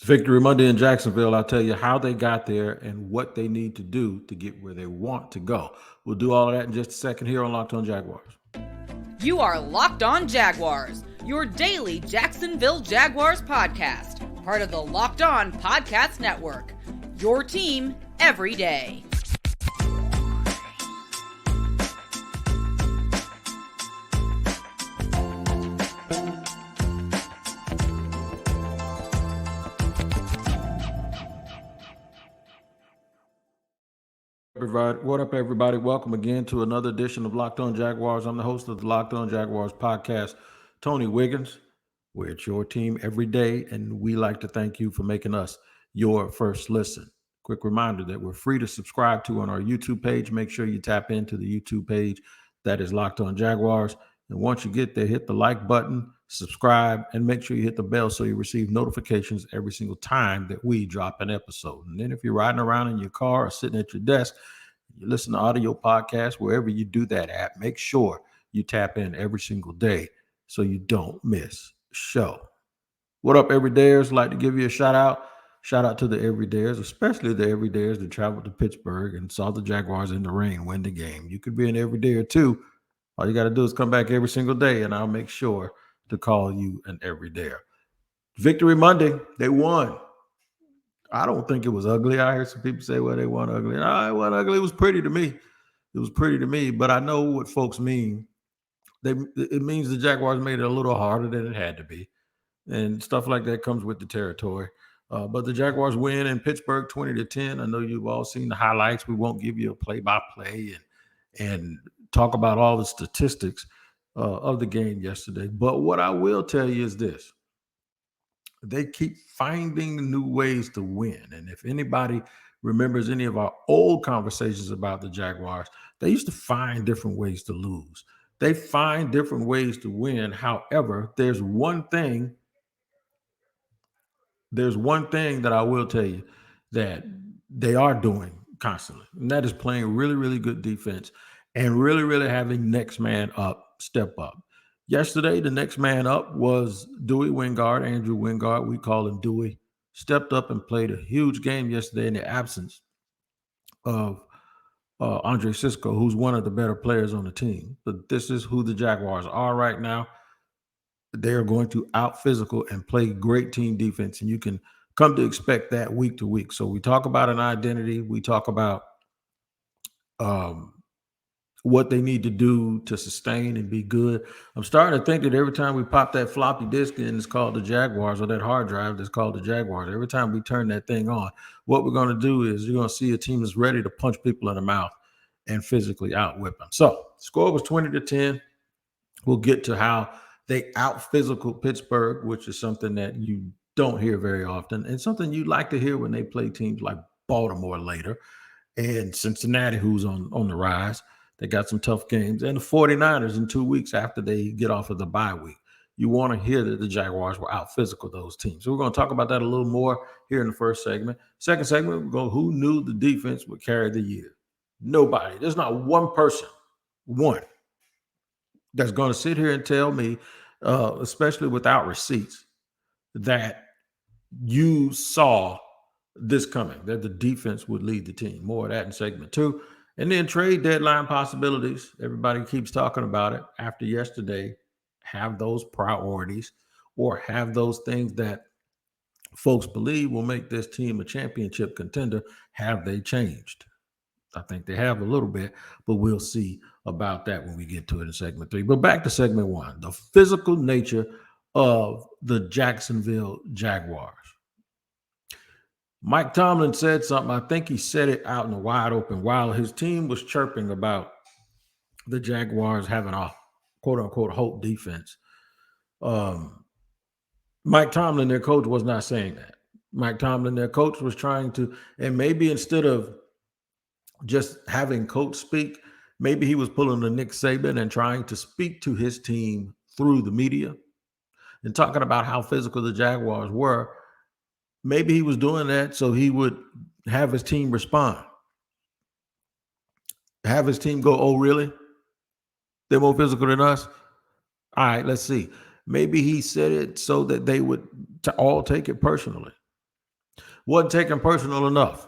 It's Victory Monday in Jacksonville. I'll tell you how they got there and what they need to do to get where they want to go. We'll do all of that in just a second here on Locked On Jaguars. You are Locked On Jaguars, your daily Jacksonville Jaguars podcast, part of the Locked On Podcast Network. Your team every day. What up, everybody? Welcome again to another edition of Locked On Jaguars. I'm the host of the Locked On Jaguars podcast, Tony Wiggins. We're at your team every day, and we like to thank you for making us your first listen. Quick reminder that we're free to subscribe to on our YouTube page. Make sure you tap into the YouTube page that is Locked On Jaguars. And once you get there, hit the like button, subscribe, and make sure you hit the bell so you receive notifications every single time that we drop an episode. And then if you're riding around in your car or sitting at your desk, you listen to audio podcasts, wherever you do that at, make sure you tap in every single day so you don't miss a show. What up, everydayers? I'd like to give you a shout out. Shout out to the everydayers, especially the everydayers that traveled to Pittsburgh and saw the Jaguars in the rain win the game. You could be an everydayer too. All you got to do is come back every single day, and I'll make sure to call you an everydayer. Victory Monday, they won. I don't think it was ugly. I heard some people say, well, they won ugly. No, it wasn't ugly. It was pretty to me. It was pretty to me, but I know what folks mean. It means the Jaguars made it a little harder than it had to be, and stuff like that comes with the territory. But the Jaguars win in Pittsburgh 20-10. I know you've all seen the highlights. We won't give you a play-by-play and talk about all the statistics of the game yesterday. But what I will tell you is this. They keep finding new ways to win. And if anybody remembers any of our old conversations about the Jaguars, they used to find different ways to lose. They find different ways to win. However, there's one thing that I will tell you that they are doing constantly, and that is playing really, really good defense and really, really having next man up step up. Yesterday, the next man up was Andrew Wingard. We call him Dewey. Stepped up and played a huge game yesterday in the absence of Andre Cisco, who's one of the better players on the team. But this is who the Jaguars are right now. They are going to out physical and play great team defense, and you can come to expect that week to week. So we talk about an identity. We talk about what they need to do to sustain and be good. I'm starting to think that every time we pop that floppy disk in, it's called the Jaguars, or that hard drive that's called the Jaguars. Every time we turn that thing on, what we're going to do is you're going to see a team that's ready to punch people in the mouth and physically outwhip them. So score was 20-10. We'll get to how they out physical Pittsburgh, which is something that you don't hear very often, and something you like to hear when they play teams like Baltimore later and Cincinnati, who's on the rise. They got some tough games, and the 49ers in 2 weeks after they get off of the bye week. You want to hear that the Jaguars were out physical those teams. So we're going to talk about that a little more here in the first segment. Second segment, we'll go, who knew the defense would carry the year? Nobody. There's not one person, that's going to sit here and tell me, especially without receipts, that you saw this coming, that the defense would lead the team. More of that in segment 2. And then trade deadline possibilities. Everybody keeps talking about it after yesterday. Have those priorities or have those things that folks believe will make this team a championship contender. Have they changed? I think they have a little bit, but we'll see about that when we get to it in segment 3. But back to segment 1, the physical nature of the Jacksonville Jaguars. Mike Tomlin said something. I think he said it out in the wide open while his team was chirping about the Jaguars having a quote-unquote hope defense. Mike Tomlin, their coach, was not saying that. Mike Tomlin, their coach, was trying to, and maybe instead of just having coach speak, maybe he was pulling a Nick Saban and trying to speak to his team through the media and talking about how physical the Jaguars were. Maybe he was doing that so he would have his team respond. Have his team go, oh, really? They're more physical than us? All right, let's see. Maybe he said it so that they would all take it personally. wasn't taken personal enough.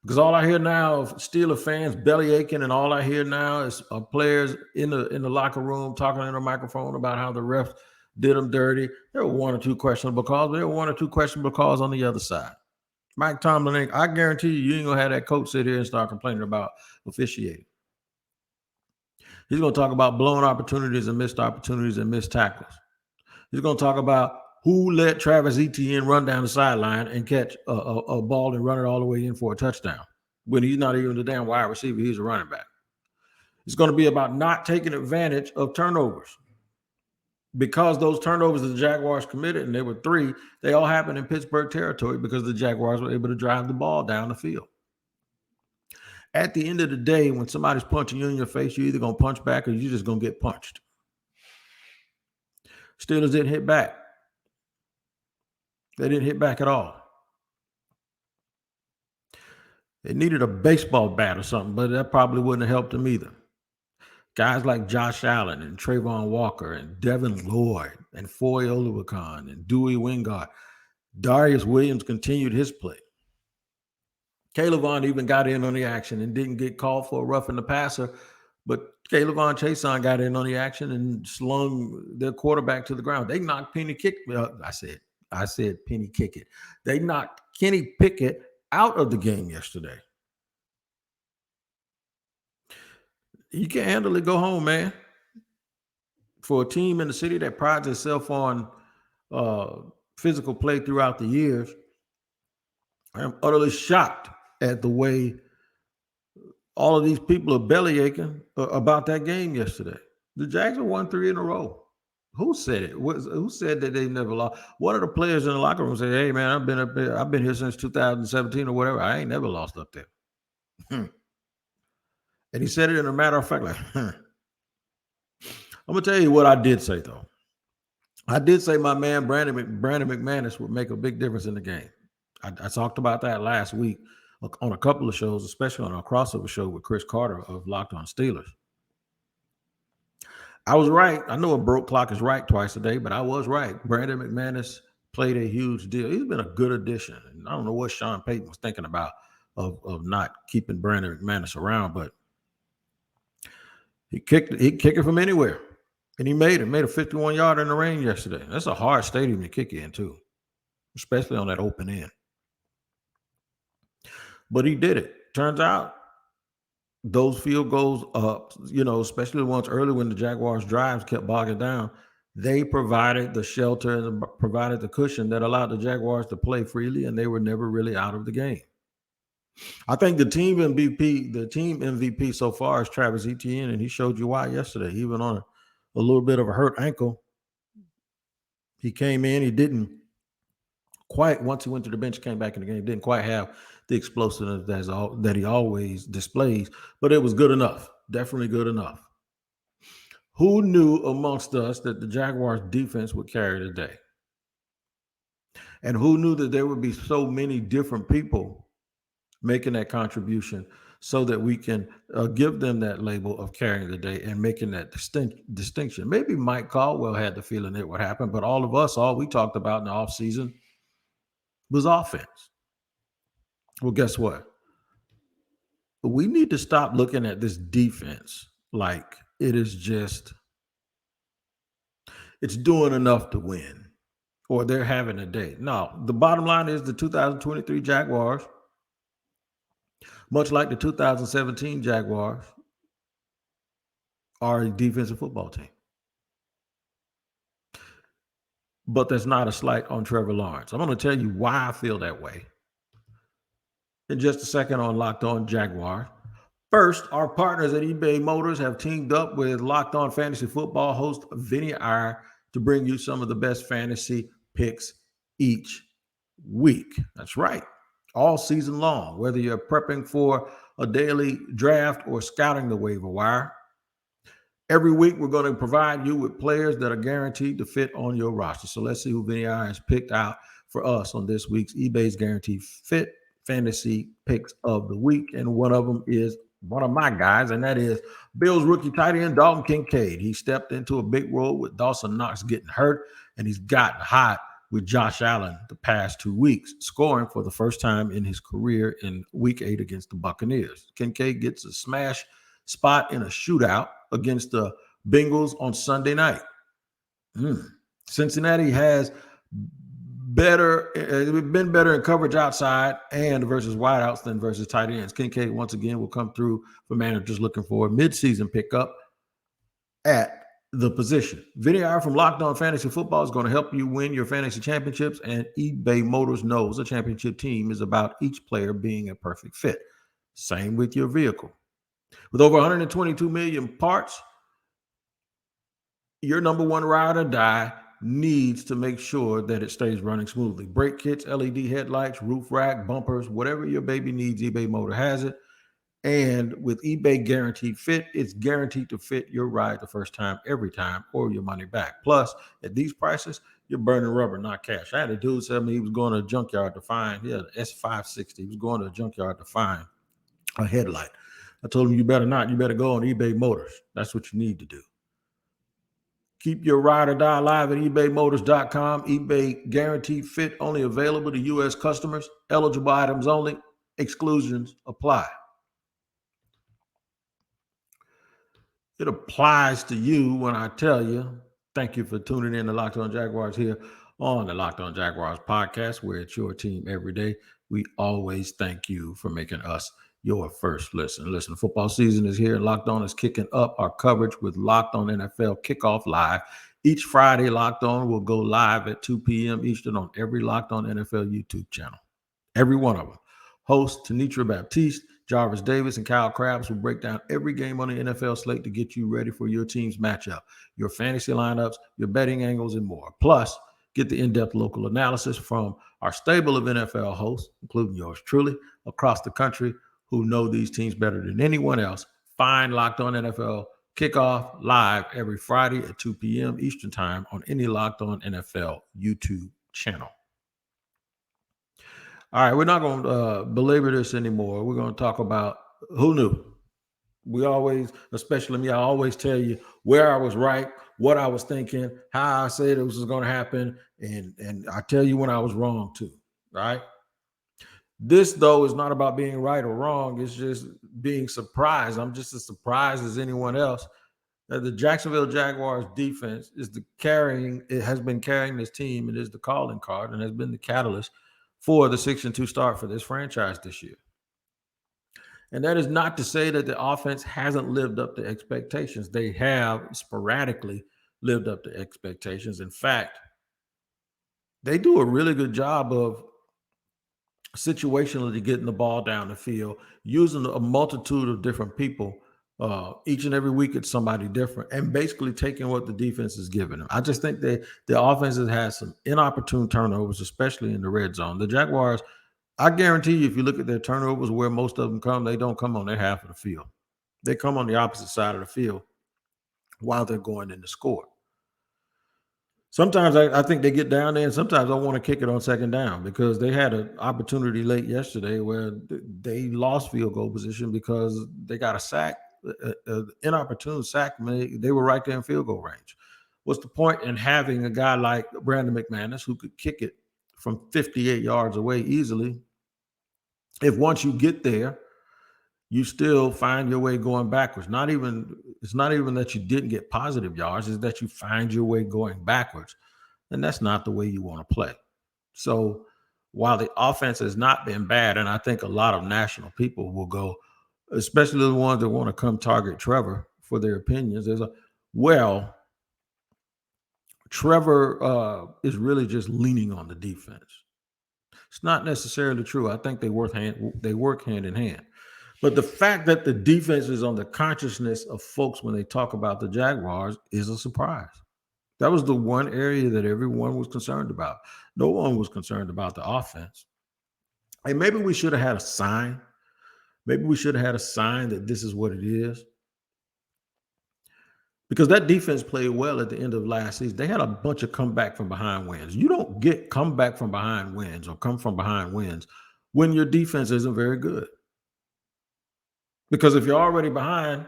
Because all I hear now of Steeler fans belly aching, and all I hear now is players in the locker room talking in a microphone about how the refs did them dirty. There were one or two questionable calls, but there were one or two questionable calls on the other side. Mike Tomlin, I guarantee you ain't gonna have that coach sit here and start complaining about officiating. He's gonna talk about blown opportunities and missed tackles. He's gonna talk about who let Travis Etienne run down the sideline and catch a ball and run it all the way in for a touchdown when he's not even the damn wide receiver, he's a running back. It's going to be about not taking advantage of turnovers. Because those turnovers the Jaguars committed, and there were 3, they all happened in Pittsburgh territory because the Jaguars were able to drive the ball down the field. At the end of the day, when somebody's punching you in your face, you're either going to punch back or you're just going to get punched. Steelers didn't hit back. They didn't hit back at all. They needed a baseball bat or something, but that probably wouldn't have helped them either. Guys like Josh Allen and Trayvon Walker and Devin Lloyd and Foy Oluokun and Dewey Wingard. Darius Williams continued his play. Caleb Vaughn even got in on the action and didn't get called for a roughing the passer, but Caleb Vaughn Chason got in on the action and slung their quarterback to the ground. They knocked Penny Pickett. I said Penny Pickett. They knocked Kenny Pickett out of the game yesterday. You can handle it, go home, man. For a team in the city that prides itself on physical play throughout the years, I'm utterly shocked at the way all of these people are belly aching about that game yesterday. The Jags won 3 in a row. Who said it? Who said that they never lost? One of the players in the locker room said, "Hey, man, I've been here since 2017 or whatever. I ain't never lost up there." And he said it in a matter of fact, like, I'm gonna tell you what I did say though. I did say my man Brandon McManus would make a big difference in the game. I talked about that last week on a couple of shows, especially on our crossover show with Chris Carter of Locked On Steelers. I was right. I know a broke clock is right twice a day, but I was right. Brandon McManus played a huge deal. He's been a good addition. And I don't know what Sean Payton was thinking about of not keeping Brandon McManus around, but he kicked it from anywhere. And he made a 51-yarder in the rain yesterday. That's a hard stadium to kick in, too, especially on that open end. But he did it. Turns out those field goals, especially the ones early when the Jaguars' drives kept bogging down, they provided the shelter and provided the cushion that allowed the Jaguars to play freely, and they were never really out of the game. I think the team MVP so far is Travis Etienne, and he showed you why yesterday. Even on a little bit of a hurt ankle, he came in. He didn't quite, once he went to the bench, came back in the game, didn't quite have the explosiveness that he always displays, but it was good enough. Definitely good enough. Who knew amongst us that the Jaguars defense would carry the day? And who knew that there would be so many different people making that contribution so that we can give them that label of carrying the day and making that distinction? Maybe Mike Caldwell had the feeling it would happen, but all of us, all we talked about in the offseason was offense. Well, guess what? We need to stop looking at this defense like it's doing enough to win or they're having a day. No, the bottom line is the 2023 Jaguars, much like the 2017 Jaguars, are a defensive football team. But that's not a slight on Trevor Lawrence. I'm going to tell you why I feel that way in just a second on Locked On Jaguars. First, our partners at eBay Motors have teamed up with Locked On Fantasy Football host Vinny Iyer to bring you some of the best fantasy picks each week. That's right. All season long, whether you're prepping for a daily draft or scouting the waiver wire. Every week, we're going to provide you with players that are guaranteed to fit on your roster. So let's see who Vinny Iyer has picked out for us on this week's eBay's Guaranteed Fit Fantasy Picks of the Week. And one of them is one of my guys, and that is Bills rookie tight end Dalton Kincaid. He stepped into a big role with Dawson Knox getting hurt, and he's gotten hot with Josh Allen the past 2 weeks, scoring for the first time in his career in Week 8 against the Buccaneers. Kincaid gets a smash spot in a shootout against the Bengals on Sunday night. Cincinnati has been better in coverage outside and versus wideouts than versus tight ends. Kincaid once again will come through for managers looking for a midseason pickup at the position. Video from Locked On Fantasy Football is going to help you win your fantasy championships, and eBay Motors knows a championship team is about each player being a perfect fit. Same with your vehicle. With over 122 million parts, your number one ride or die needs to make sure that it stays running smoothly. Brake kits, LED headlights, roof rack, bumpers, whatever your baby needs, eBay Motor has it. And with eBay Guaranteed Fit, it's guaranteed to fit your ride the first time, every time, or your money back. Plus, at these prices, you're burning rubber, not cash. I had a dude tell me he was going to a junkyard to find, an S560. He was going to a junkyard to find a headlight. I told him, you better not. You better go on eBay Motors. That's what you need to do. Keep your ride or die alive at ebaymotors.com. eBay Guaranteed Fit, only available to U.S. customers. Eligible items only. Exclusions apply. It applies to you when I tell you, thank you for tuning in to Locked On Jaguars here on the Locked On Jaguars podcast, where it's your team every day. We always thank you for making us your first listen. Listen, football season is here. Locked On is kicking up our coverage with Locked On NFL Kickoff Live. Each Friday, Locked On will go live at 2 p.m. Eastern on every Locked On NFL YouTube channel. Every one of them. Hosts Tanitra Baptiste, Jarvis Davis, and Kyle Krabs will break down every game on the NFL slate to get you ready for your team's matchup, your fantasy lineups, your betting angles, and more. Plus, get the in-depth local analysis from our stable of NFL hosts, including yours truly, across the country, who know these teams better than anyone else. Find Locked On NFL Kickoff Live every Friday at 2 p.m. Eastern Time on any Locked On NFL YouTube channel. All right, we're not going to belabor this anymore. We're going to talk about who knew. We always, especially me, I always tell you where I was right, what I was thinking, how I said it was going to happen, and I tell you when I was wrong too, right? This, though, is not about being right or wrong. It's just being surprised. I'm just as surprised as anyone else that the Jacksonville Jaguars defense has been carrying this team. It is the calling card and has been the catalyst for the 6-2 start for this franchise this year. And that is not to say that the offense hasn't lived up to expectations. They have sporadically lived up to expectations. In fact, they do a really good job of situationally getting the ball down the field, using a multitude of different people. Each and every week it's somebody different, and basically taking what the defense is giving them. I just think the offense has had some inopportune turnovers, especially in the red zone. The Jaguars, I guarantee you, if you look at their turnovers, where most of them come, they don't come on their half of the field. They come on the opposite side of the field while they're going in to score. Sometimes I think they get down there, and sometimes I want to kick it on second down, because they had an opportunity late yesterday where they lost field goal position because they got a sack, an inopportune sack. They were right there in field goal range. What's the point in having a guy like Brandon McManus who could kick it from 58 yards away easily if once you get there, you still find your way going backwards? It's not even that you didn't get positive yards, it's that you find your way going backwards. And that's not the way you want to play. So while the offense has not been bad, and I think a lot of national people will go, especially the ones that want to come target Trevor for their opinions, Trevor is really just leaning on the defense. It's not necessarily true. I think they work hand in hand. But the fact that the defense is on the consciousness of folks when they talk about the Jaguars is a surprise. That was the one area that everyone was concerned about. No one was concerned about the offense. And maybe we should have had a sign. Maybe we should have had a sign that this is what it is. Because that defense played well at the end of last season. They had a bunch of comeback from behind wins. You don't get comeback from behind wins or come from behind wins when your defense isn't very good. Because if you're already behind,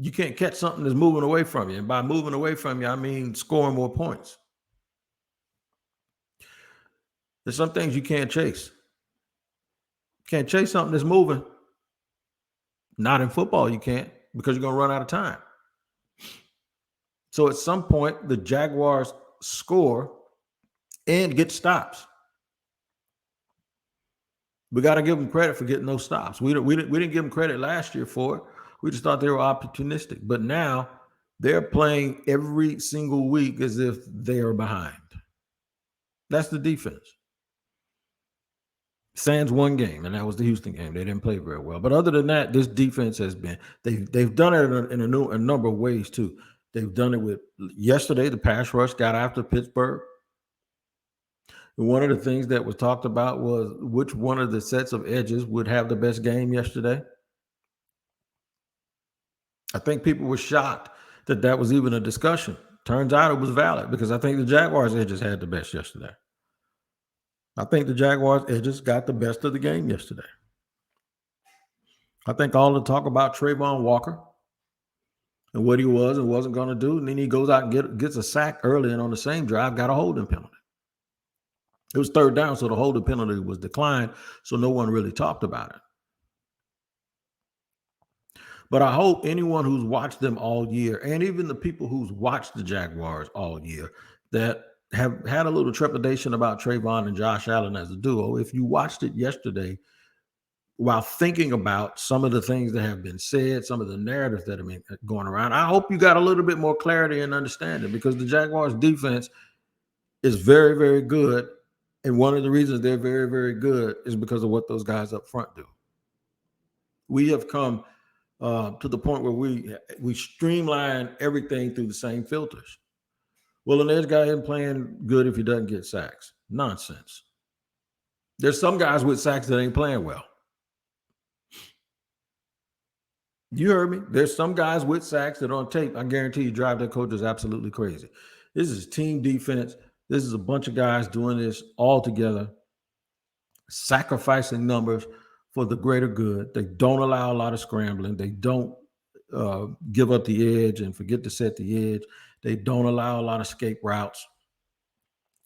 you can't catch something that's moving away from you. And by moving away from you, I mean scoring more points. There's some things you can't chase. Can't chase something that's moving. Not in football, you can't, because you're going to run out of time. So at some point, the Jaguars score and get stops. We got to give them credit for getting those stops. We didn't give them credit last year for it. We just thought they were opportunistic. But now they're playing every single week as if they are behind. That's the defense. Sans one game, and that was the Houston game. They didn't play very well. But other than that, this defense has been, they've done it in a number of ways too. They've done it with, yesterday, the pass rush got after Pittsburgh. And one of the things that was talked about was which one of the sets of edges would have the best game yesterday. I think people were shocked that that was even a discussion. Turns out it was valid, because I think the Jaguars edges had the best yesterday. I think the Jaguars edges got the best of the game yesterday. I think all the talk about Trayvon Walker and what he was and wasn't going to do, and then he goes out and gets a sack early, and on the same drive got a holding penalty. It was third down, so the holding penalty was declined, so no one really talked about it. But I hope anyone who's watched them all year, and even the people who's watched the Jaguars all year, that have had a little trepidation about Trayvon and Josh Allen as a duo, if you watched it yesterday, while thinking about some of the things that have been said, some of the narratives that have been going around, I hope you got a little bit more clarity and understanding, because the Jaguars defense is very, very good. And one of the reasons they're very, very good is because of what those guys up front do. We have come to the point where we streamline everything through the same filters. Well, an edge guy isn't playing good if he doesn't get sacks. Nonsense. There's some guys with sacks that ain't playing well. You heard me. There's some guys with sacks that on tape, I guarantee you, drive their coaches absolutely crazy. This is team defense. This is a bunch of guys doing this all together, sacrificing numbers for the greater good. They don't allow a lot of scrambling. They don't give up the edge and forget to set the edge. They don't allow a lot of escape routes.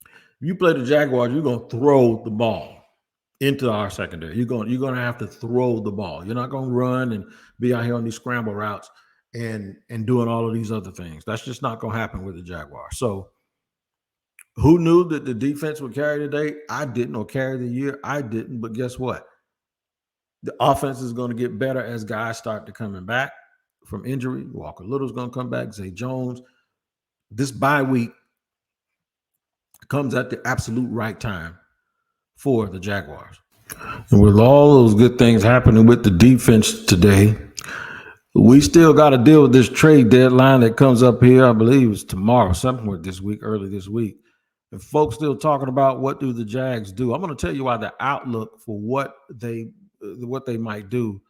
If you play the Jaguars, you're going to throw the ball into our secondary. You're going to have to throw the ball. You're not going to run and be out here on these scramble routes and doing all of these other things. That's just not going to happen with the Jaguars. So who knew that the defense would carry today? I didn't, or carry the year. I didn't. But guess what? The offense is going to get better as guys start to coming back from injury. Walker Little's going to come back. Zay Jones. This bye week comes at the absolute right time for the Jaguars. And with all those good things happening with the defense today, we still got to deal with this trade deadline that comes up here. I believe it's tomorrow, somewhere this week, early this week. And folks still talking about what do the Jags do. I'm going to tell you why the outlook for what they might do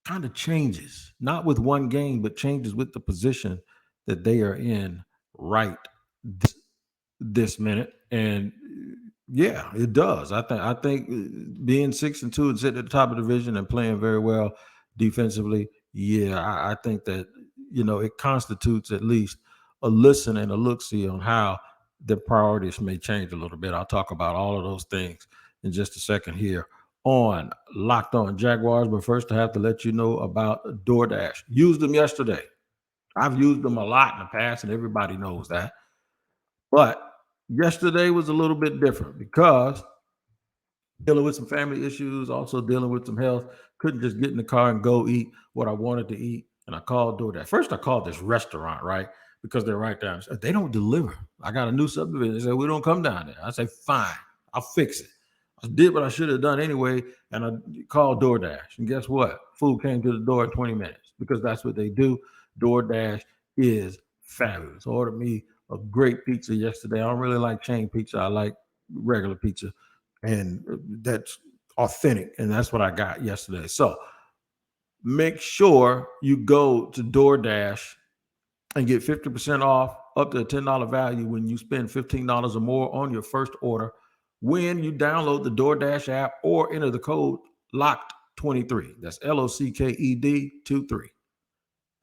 kind of changes, not with one game, but changes with the position that they are in right this minute. And yeah, it does. I think being 6-2 and sitting at the top of the division and playing very well defensively, yeah, I think that, it constitutes at least a listen and a look-see on how the priorities may change a little bit. I'll talk about all of those things in just a second here on Locked On Jaguars. But first, I have to let you know about DoorDash. Used them yesterday. I've used them a lot in the past, and everybody knows that. But yesterday was a little bit different because dealing with some family issues, also dealing with some health. Couldn't just get in the car and go eat what I wanted to eat. And I called DoorDash. First, I called this restaurant, right? Because they're right down. They don't deliver. I got a new subdivision. They said, we don't come down there. I say, fine, I'll fix it. I did what I should have done anyway, and I called DoorDash. And guess what? Food came to the door in 20 minutes because that's what they do. DoorDash is fabulous. I ordered me a great pizza yesterday. I don't really like chain pizza. I like regular pizza, and that's authentic, and that's what I got yesterday. So make sure you go to DoorDash and get 50% off up to a $10 value when you spend $15 or more on your first order when you download the DoorDash app or enter the code LOCKED23. That's LOCKED 23.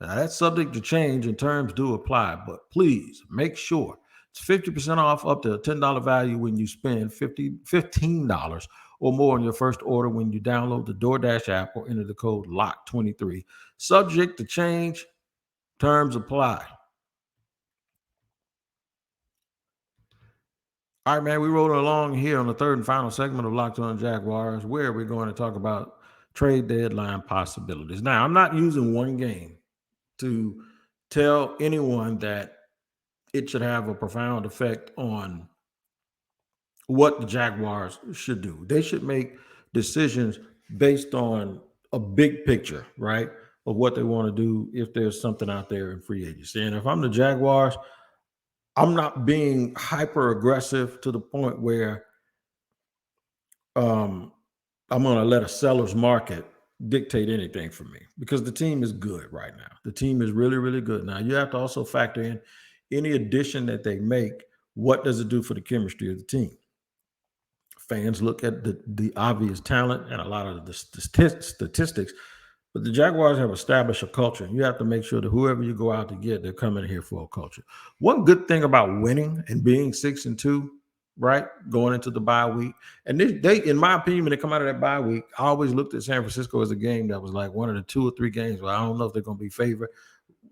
Now, that's subject to change and terms do apply, but please make sure It's 50% off up to a $10 value when you spend $15 or more on your first order when you download the DoorDash app or enter the code LOCK23. Subject to change, terms apply. All right, man, we rolling along here on the third and final segment of Locked On Jaguars, where we're going to talk about trade deadline possibilities. Now, I'm not using one game to tell anyone that it should have a profound effect on what the Jaguars should do. They should make decisions based on a big picture, right, of what they want to do if there's something out there in free agency. And if I'm the Jaguars, I'm not being hyper aggressive to the point where I'm going to let a seller's market dictate anything for me, because the team is good right now. The team is really, really good. Now, you have to also factor in any addition that they make. What does it do for the chemistry of the team? Fans look at the obvious talent and a lot of the statistics, but the Jaguars have established a culture, and you have to make sure that whoever you go out to get, they're coming here for a culture. One good thing about winning and being 6-2, right, going into the bye week, and they, in my opinion, when they come out of that bye week, I always looked at San Francisco as a game that was like one of the 2 or 3 games where I don't know if they're going to be favored.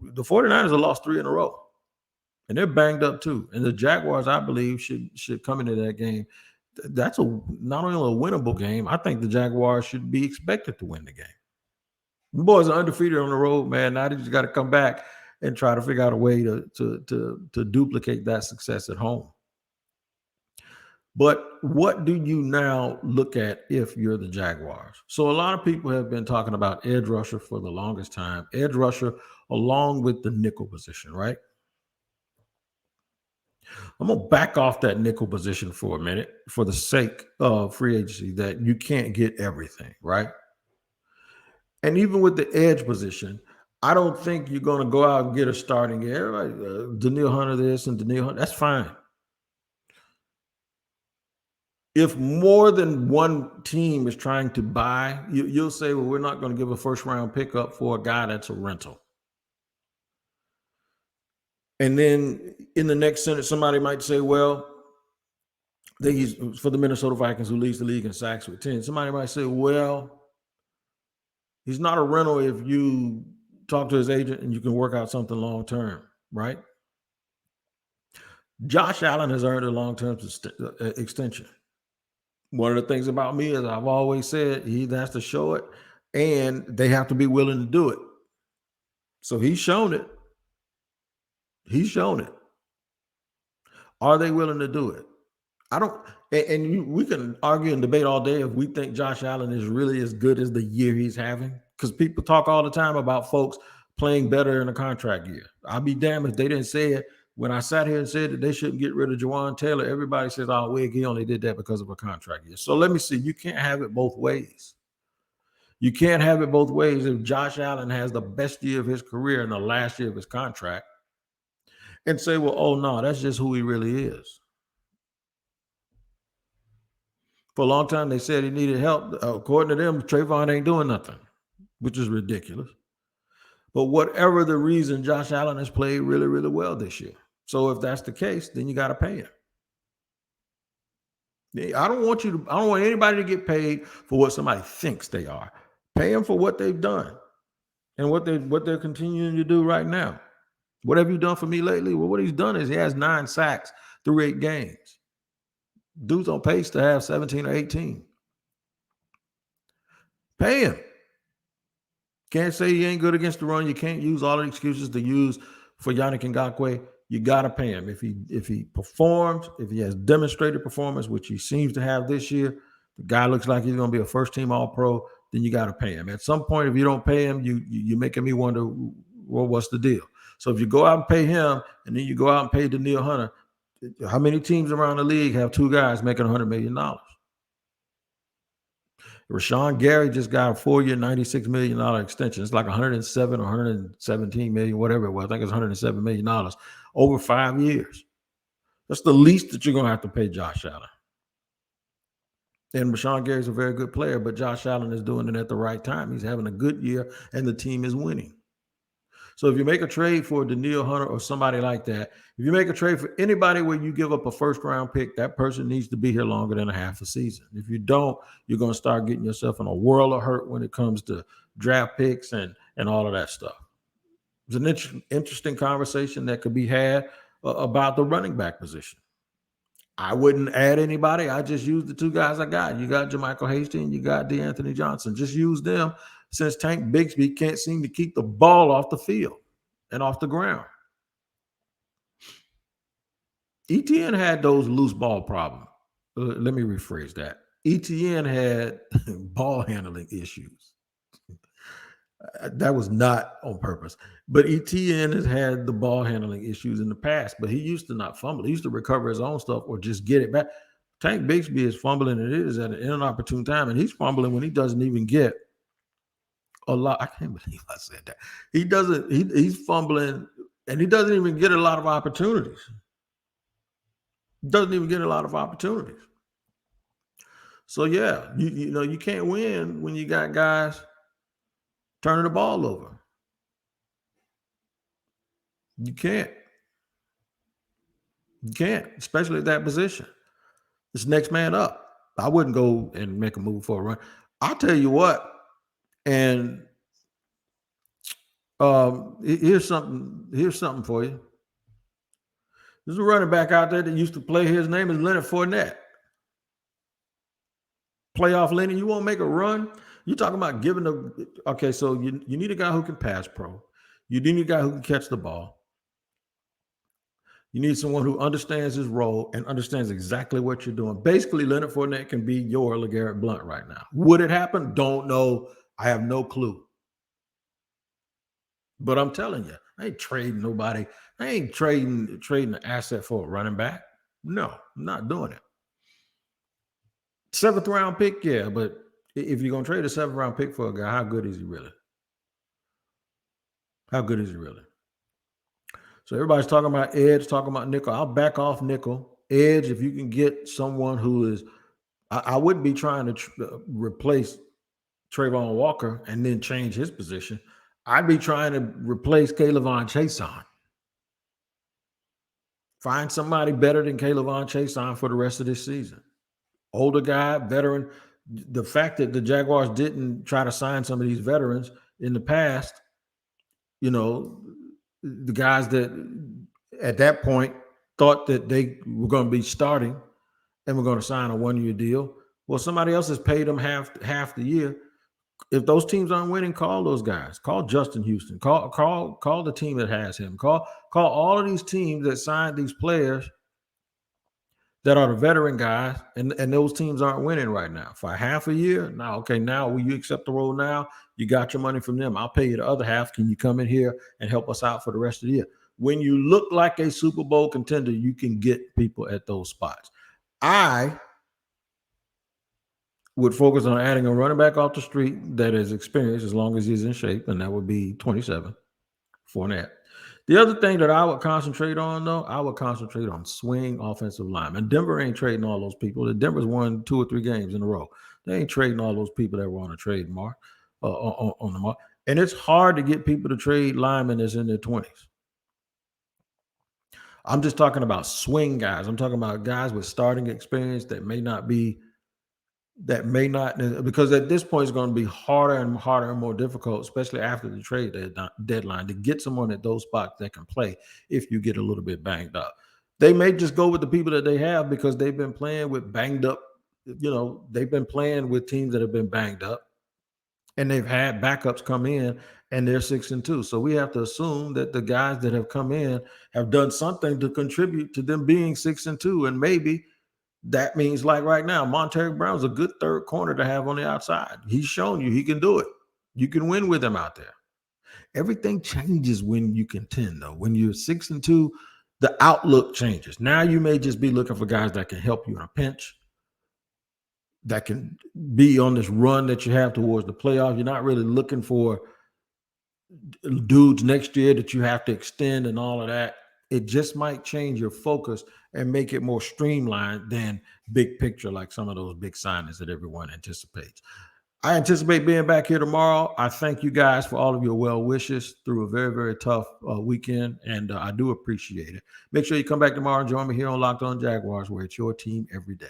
The 49ers have lost 3 in a row, and they're banged up too. And the Jaguars, I believe, should come into that game. That's not only a winnable game. I think the Jaguars should be expected to win the game. The boys are undefeated on the road, man. Now they just got to come back and try to figure out a way to duplicate that success at home. But what do you now look at if you're the Jaguars? So a lot of people have been talking about edge rusher for the longest time. Edge rusher along with the nickel position, right? I'm going to back off that nickel position for a minute for the sake of free agency, that you can't get everything, right? And even with the edge position, I don't think you're going to go out and get a starting edge. Danielle Hunter this and Danielle Hunter, that's fine. If more than one team is trying to buy, you'll say, well, we're not going to give a first-round pickup for a guy that's a rental. And then in the next sentence, somebody might say, well, he's for the Minnesota Vikings, who leads the league in sacks with 10. Somebody might say, well, he's not a rental if you talk to his agent and you can work out something long-term, right? Josh Allen has earned a long-term extension. One of the things about me is I've always said he has to show it, and they have to be willing to do it. So he's shown it. He's shown it. Are they willing to do it? I don't, we can argue and debate all day if we think Josh Allen is really as good as the year he's having, because people talk all the time about folks playing better in a contract year. I'll be damned if they didn't say it. When I sat here and said that they shouldn't get rid of Jawan Taylor, everybody says, oh, Wig, he only did that because of a contract year. So let me see. You can't have it both ways. You can't have it both ways. If Josh Allen has the best year of his career in the last year of his contract, and say, well, oh, no, that's just who he really is. For a long time, they said he needed help. According to them, Trayvon ain't doing nothing, which is ridiculous. But whatever the reason, Josh Allen has played really, really well this year. So if that's the case, then you got to pay him. I don't want anybody to get paid for what somebody thinks they are. Pay them for what they've done and what they're continuing to do right now. What have you done for me lately? Well, what he's done is he has 9 sacks through 8 games. Dude's on pace to have 17 or 18. Pay him. Can't say he ain't good against the run. You can't use all the excuses to use for Yannick Ngakoue. You got to pay him. If he performs, if he has demonstrated performance, which he seems to have this year, the guy looks like he's going to be a first-team All-Pro, then you got to pay him. At some point, if you don't pay him, you're making me wonder, well, what's the deal? So if you go out and pay him, and then you go out and pay Danielle Hunter, how many teams around the league have 2 guys making $100 million? Rashawn Gary just got a 4-year, $96 million extension. It's like 107 or 117 million, whatever it was. I think it's $107 million over 5 years. That's the least that you're going to have to pay Josh Allen. And Rashawn Gary's a very good player, but Josh Allen is doing it at the right time. He's having a good year, and the team is winning. So if you make a trade for Daniil Hunter or somebody like that, if you make a trade for anybody where you give up a first-round pick, that person needs to be here longer than a half a season. If you don't, you're going to start getting yourself in a world of hurt when it comes to draft picks and all of that stuff. It's an interesting conversation that could be had about the running back position. I wouldn't add anybody. I just use the two guys I got. You got Jermichael Hasty, you got DeAnthony Johnson. Just use them since Tank Bigsby can't seem to keep the ball off the field and off the ground. ETN had those loose ball problems. Let me rephrase that. ETN had ball handling issues. That was not on purpose. But ETN has had the ball handling issues in the past, but he used to not fumble. He used to recover his own stuff or just get it back. Tank Bigsby is fumbling, and it is at an inopportune time, and he's fumbling when he doesn't even get a lot. I can't believe I said that. He's fumbling, and he doesn't even get a lot of opportunities. So, yeah, you know, you can't win when you got guys turning the ball over. You can't, especially at that position. It's next man up. I wouldn't go and make a move for a run. I'll tell you what, and here's something for you. There's a running back out there that used to play. His name is Leonard Fournette. Playoff Lenny, you won't make a run? You're talking about okay, so you need a guy who can pass pro. You need a guy who can catch the ball. You need someone who understands his role and understands exactly what you're doing. Basically, Leonard Fournette can be your LeGarrette Blount right now. Would it happen? Don't know. I have no clue. But I'm telling you, I ain't trading nobody. I ain't trading an asset for a running back. No, I'm not doing it. 7th round pick, yeah, but if you're going to trade a 7th round pick for a guy, how good is he really? So everybody's talking about edge, talking about nickel. I'll back off nickel. Edge, if you can get someone who is, I wouldn't be trying to replace Trayvon Walker and then change his position. I'd be trying to replace Kayvon Chason. Find somebody better than Kayvon Chason for the rest of this season. Older guy, veteran. The fact that the Jaguars didn't try to sign some of these veterans in the past, you know, the guys that at that point thought that they were going to be starting and were going to sign a 1-year deal. Well, somebody else has paid them half the year. If those teams aren't winning, call those guys. Call Justin Houston. Call the team that has him. Call all of these teams that signed these players that are the veteran guys, and those teams aren't winning right now. For half a year, now will you accept the role now? You got your money from them. I'll pay you the other half. Can you come in here and help us out for the rest of the year? When you look like a Super Bowl contender, you can get people at those spots. I would focus on adding a running back off the street that is experienced as long as he's in shape, and that would be 27, Fournette. The other thing that I would concentrate on, though, I would concentrate on swing offensive linemen. Denver ain't trading all those people. The Denver's won 2 or 3 games in a row. They ain't trading all those people that were on a trade mark, on the mark. And it's hard to get people to trade linemen that's in their 20s. I'm just talking about swing guys. I'm talking about guys with starting experience that may not, because at this point it's going to be harder and more difficult, especially after the trade deadline, to get someone at those spots that can play if you get a little bit banged up. They may just go with the people that they have because they've been playing with banged up, they've been playing with teams that have been banged up, and they've had backups come in and they're 6-2. So we have to assume that the guys that have come in have done something to contribute to them being 6-2, and maybe that means, like right now, Monteric Brown's a good third corner to have on the outside. He's shown you he can do it. You can win with him out there. Everything changes when you contend, though. When you're 6-2, the outlook changes. Now you may just be looking for guys that can help you in a pinch, that can be on this run that you have towards the playoff. You're not really looking for dudes next year that you have to extend and all of that. It just might change your focus and make it more streamlined than big picture, like some of those big signings that everyone anticipates. I anticipate being back here tomorrow. I thank you guys for all of your well wishes through a very, very tough weekend, and I do appreciate it. Make sure you come back tomorrow and join me here on Locked On Jaguars, where it's your team every day.